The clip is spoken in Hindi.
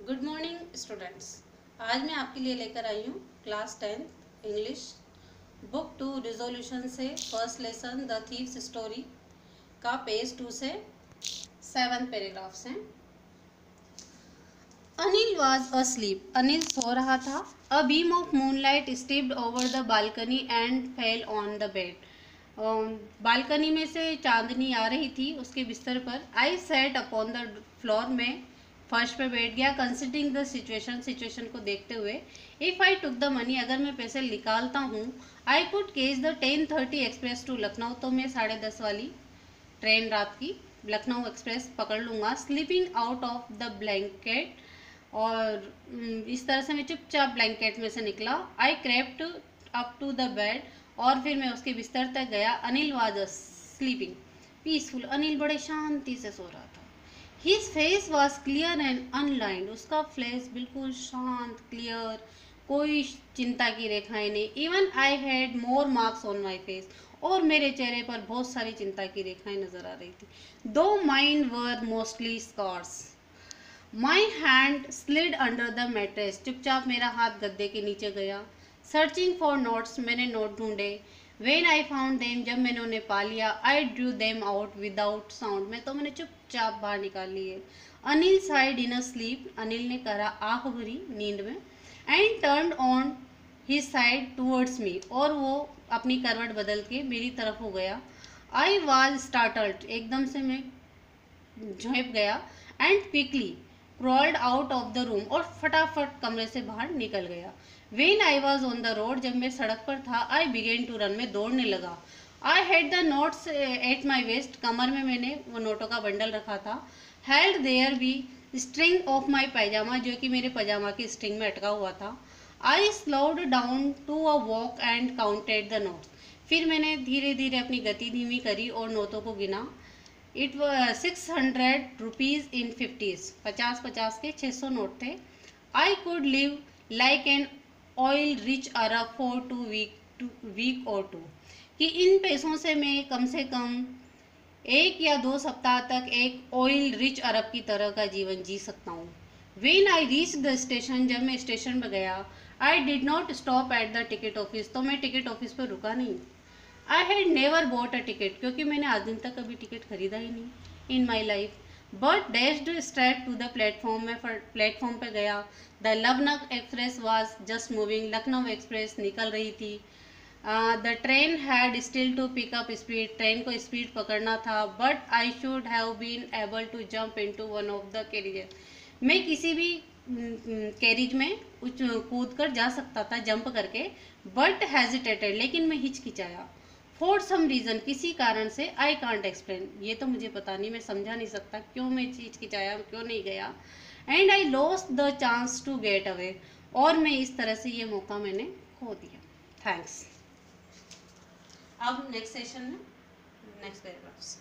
Good morning students. आज मैं आपके लिए लेकर आई हूँ class 10th English book 2 resolution से first lesson the thieves story का पेज 2 से 7 पैराग्राफ्स हैं। Anil was asleep। अनिल सो रहा था। A beam of moonlight stepped over the balcony and fell on the bed. Balcony में से चांदनी आ रही थी उसके बिस्तर पर। I set upon the floor में फर्श पे बैठ गया। कंसिडरिंग द सिचुएशन को देखते हुए। If I took the money, अगर मैं पैसे निकालता हूँ, आई कुड केच द 10:30 एक्सप्रेस टू लखनऊ, तो मैं 10:30 वाली ट्रेन रात की लखनऊ एक्सप्रेस पकड़ लूँगा। Sleeping out of the blanket, और इस तरह से मैं चुपचाप ब्लैंकेट में से निकला। I crept up to the bed, और फिर मैं उसके बिस्तर तक गया। Anil was sleeping peaceful. Anil बड़े शांति से सो रहा था। His face was clear and unlined. उसका फेस बिल्कुल शांत, क्लियर, कोई चिंता की रेखाएं नहीं। Even I had more marks on my face, और मेरे चेहरे पर बहुत सारी चिंता की रेखाएं नजर आ रही थी। Though mine were mostly scores. My hand slid under the mattress. चुपचाप मेरा हाथ गद्दे के नीचे गया। सर्चिंग फॉर नोट्स, मैंने नोट ढूंढे। वेन आई फाउंड देम, जब मैंने उन्हें पा लिया। I drew them out without sound, मैंने चुपचाप बाहर निकाल लिए। Anil said in a sleep, Anil ने कहा आँख भरी नींद में। And turn on his side towards me, और वो अपनी करवट बदल के मेरी तरफ हो गया। आई वॉज स्टार्टल्ड, एकदम से मैं झोंप गया। And quickly crawled out of the room, और फटाफट कमरे से बाहर निकल गया। When I was on the road, जब मैं सड़क पर था। आई बिगेन टू रन, मैं दौड़ने लगा। I had the notes at my waist, कमर में मैंने वो नोटों का बंडल रखा था। Held there by string of my pyjama, जो कि मेरे पजामा की स्ट्रिंग में अटका हुआ था। I slowed down to a walk and counted the notes, फिर मैंने धीरे धीरे अपनी गति धीमी करी और नोटों को गिना। इट वो 600 रुपीज़ इन 50s, 50 के 600 नोट थे। I could live like an oil rich Arab for week or two, कि इन पैसों से मैं कम से कम 1 या 2 सप्ताह तक एक ऑयल रिच अरब की तरह का जीवन जी सकता हूँ। When I reach the station, जब मैं स्टेशन पर गया। I did not stop at the ticket office, तो मैं टिकट ऑफिस पर रुका नहीं। I had never bought a ticket, क्योंकि मैंने आज दिन तक कभी टिकट खरीदा ही नहीं in my life. But dashed straight to the platform, में प्लेटफॉर्म पे गया। The Lucknow express was just moving, Lucknow express निकल रही थी। The train had still to pick up speed, train को स्पीड पकड़ना था। But I should have been able to jump in to one of the carriages, मैं किसी भी कैरिज में कूद कर जा सकता था, जंप करके। बट हेजिटेटेड, लेकिन मैं हिचकिचाया। फॉर सम रीज़न, किसी कारण से। आई कांट एक्सप्लेन, ये तो मुझे पता नहीं, मैं समझा नहीं सकता क्यों मैं हिचकिचाया, क्यों नहीं गया। And I lost the chance to get away, और मैं इस तरह से ये मौका मैंने खो दिया। थैंक्स। अब नेक्स्ट सेशन में नेक्स्ट पैराग्राफ्स।